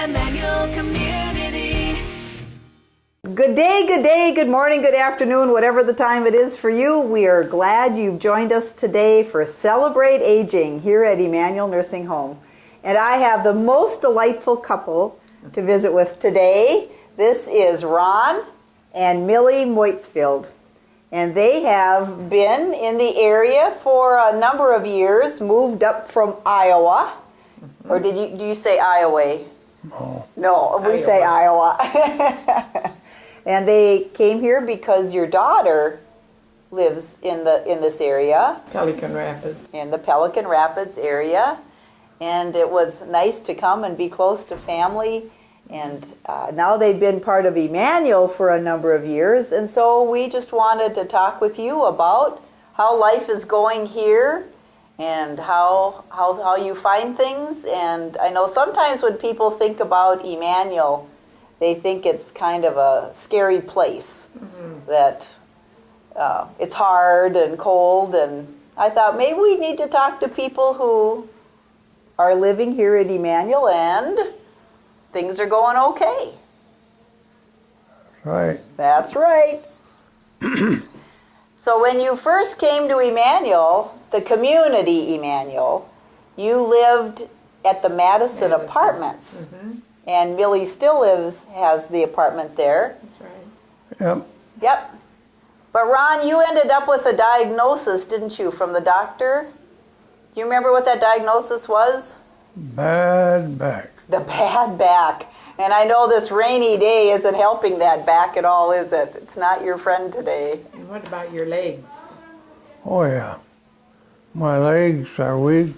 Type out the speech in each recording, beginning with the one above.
Emmanuel Community. Good day, good morning, good afternoon, whatever the time it is for you. We are glad you've joined us today for Celebrate Aging here at Emmanuel Nursing Home. And I have the most delightful couple to visit with today. This is Ron and Millie Moitzfield. And they have been in the area for a number of years, moved up from Iowa. Or do you say Iowa? No, we say Iowa. And they came here because your daughter lives in this area. Pelican Rapids. In the Pelican Rapids area. And it was nice to come and be close to family. And now they've been part of Emmanuel for a number of years. And so we just wanted to talk with you about how life is going here and how you find things. And I know sometimes when people think about Emmanuel, they think it's kind of a scary place, that it's hard and cold. And I thought maybe we need to talk to people who are living here at Emmanuel and things are going okay. Right. That's right. So when you first came to Emmanuel, the community Emmanuel, you lived at the Madison Apartments. And Millie still has the apartment there. That's right. Yep. Yep. But Ron, you ended up with a diagnosis, didn't you, from the doctor? Do you remember what that diagnosis was? Bad back. The bad back. And I know this rainy day isn't helping that back at all, is it? It's not your friend today. And what about your legs? Oh, yeah. My legs are weak.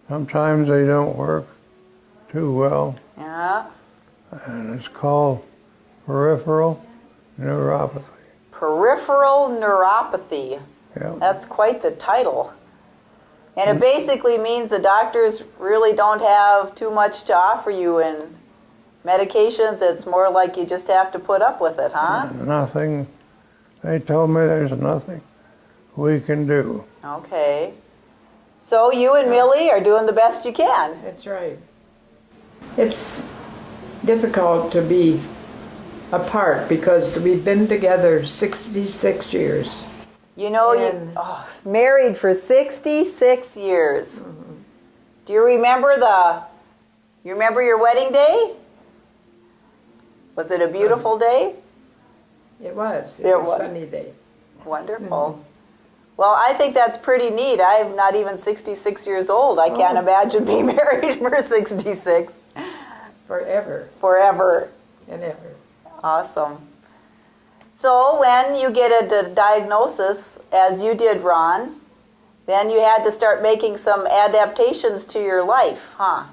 Sometimes they don't work too well. Yeah. And it's called peripheral neuropathy. Peripheral neuropathy. Yep. That's quite the title. And it basically means the doctors really don't have too much to offer you in medications. It's more like you just have to put up with it, huh? Nothing. They told me there's nothing we can do. Okay. So you and Millie are doing the best you can. That's right. It's difficult to be apart because we've been together 66 years. You know, married for 66 years. Do you remember your wedding day? Was it a beautiful day? It was. It was a sunny day. Wonderful. Well, I think that's pretty neat. I'm not even 66 years old. I can't imagine being married for 66. Forever. Forever. And ever. Awesome. So when you get a diagnosis, as you did, Ron, then you had to start making some adaptations to your life, huh?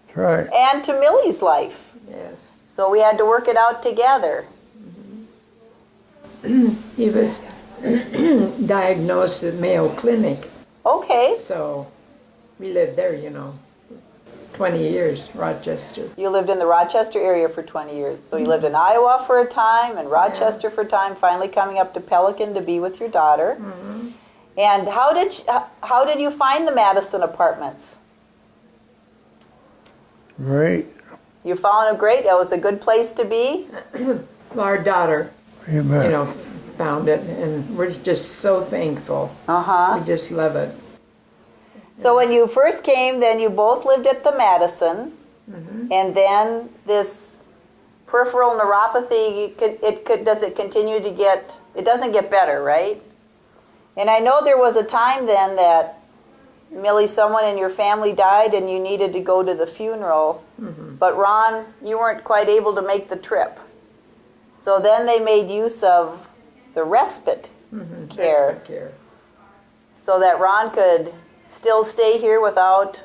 That's right. And to Millie's life. Yes. So we had to work it out together. He was diagnosed at Mayo Clinic. Okay. So we lived there, 20 years, Rochester. You lived in the Rochester area for 20 years. So you lived in Iowa for a time and Rochester for a time, finally coming up to Pelican to be with your daughter. And how did you find the Madison Apartments? Great. You found them great? It was a good place to be? Well, our daughter, You bet. found it, and we're just so thankful. Uh-huh. We just love it. So when you first came, then you both lived at the Madison, and then this peripheral neuropathy, does it continue to get, it doesn't get better, right? And I know there was a time then that, Millie, someone in your family died and you needed to go to the funeral, but Ron, you weren't quite able to make the trip. So then they made use of the respite care. Respite care. So that Ron could still stay here without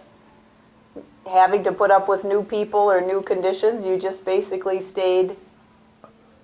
having to put up with new people or new conditions. You just basically stayed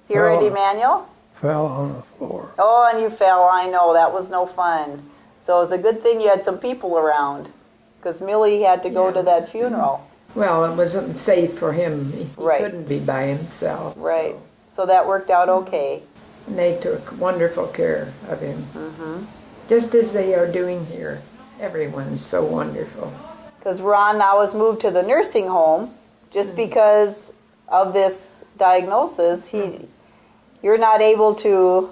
here at Emmanuel? Fell on the floor. Oh, and you fell. I know. That was no fun. So it was a good thing you had some people around, because Millie had to go to that funeral. Well, it wasn't safe for him. He Right. couldn't be by himself. Right. So that worked out okay. And they took wonderful care of him. Just as they are doing here. Everyone's so wonderful. Because Ron now has moved to the nursing home, just because of this diagnosis, you're not able to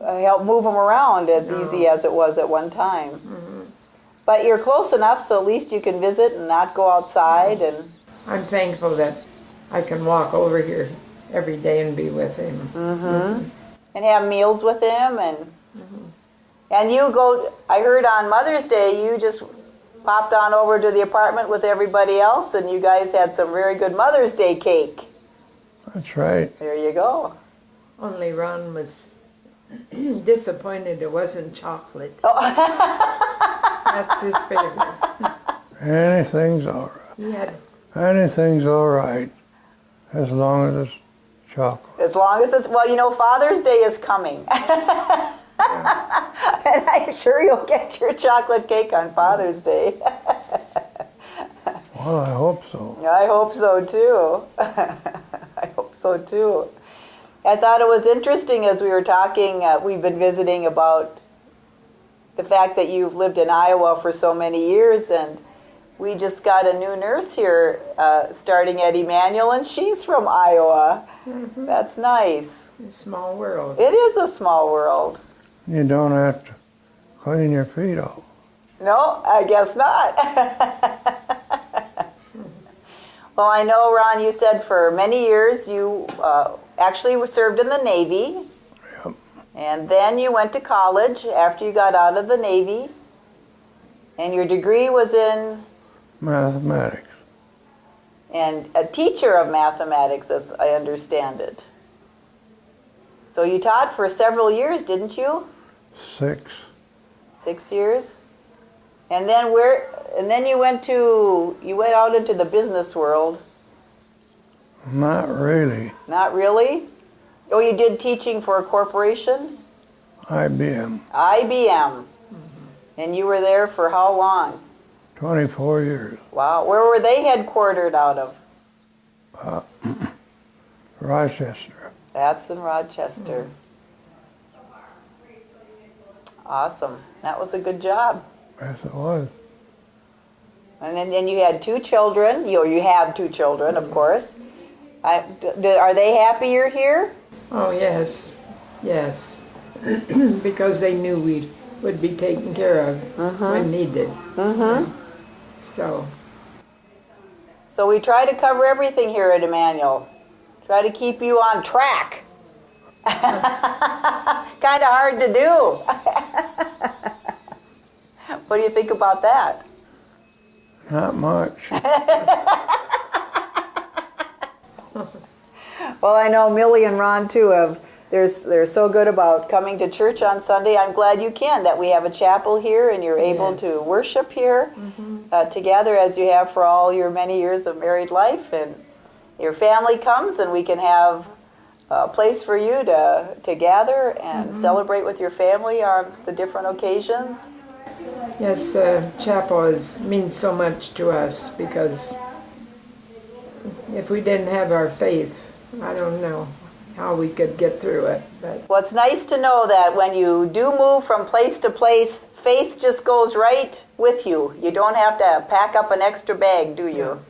help move him around as easy as it was at one time. But you're close enough, so at least you can visit and not go outside. And I'm thankful that I can walk over here every day and be with him. and have meals with him, and you go. I heard on Mother's Day you just popped on over to the apartment with everybody else, and you guys had some very good Mother's Day cake. That's right. There you go. Only Ron was disappointed it wasn't chocolate. That's his favorite. Anything's all right. He had Anything's all right as long as it's chocolate. As long as it's, well, you know, Father's Day is coming. And I'm sure you'll get your chocolate cake on Father's Day. Well, I hope so. I hope so too. I hope so too. I thought it was interesting as we were talking, we've been visiting about the fact that you've lived in Iowa for so many years, and we just got a new nurse here starting at Emmanuel, and she's from Iowa. That's nice. a small world. It is a small world. You don't have to clean your feet off. No, I guess not. Well, I know, Ron, you said for many years you actually were served in the Navy. Yep. And then you went to college after you got out of the Navy. And your degree was in? Mathematics. And a teacher of mathematics, as I understand it. So you taught for several years, didn't you? 6. 6 years? And then you went out into the business world. Not really. Not really? Oh, you did teaching for a corporation? IBM. IBM. And you were there for how long? 24 years. Wow. Where were they headquartered out of? Rochester. That's in Rochester. Awesome. That was a good job. Yes, it was. And then you had 2 children. You have 2 children, of course. Are they happy you're here? Oh, yes. Yes. Because they knew we would be taken care of when needed. So we try to cover everything here at Emmanuel. Try to keep you on track. Kind of hard to do. What do you think about that? Not much. Well, I know Millie and Ron too they're so good about coming to church on Sunday. I'm glad you can, that we have a chapel here and you're able to worship here together as you have for all your many years of married life, and your family comes and we can have a place for you to gather and celebrate with your family on the different occasions. yes, chapel means so much to us, because if we didn't have our faith, I don't know how we could get through it. But Well, it's nice to know that when you do move from place to place, faith just goes right with you. You don't have to pack up an extra bag, do you?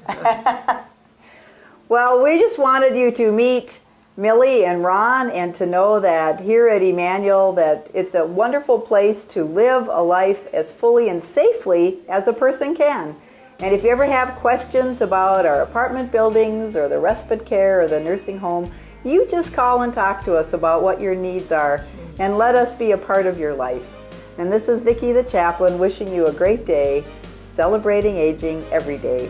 Well, we just wanted you to meet Millie and Ron, and to know that here at Emmanuel that it's a wonderful place to live a life as fully and safely as a person can. And if you ever have questions about our apartment buildings or the respite care or the nursing home, you just call and talk to us about what your needs are, and let us be a part of your life. And this is Vicki the Chaplain wishing you a great day, celebrating aging every day.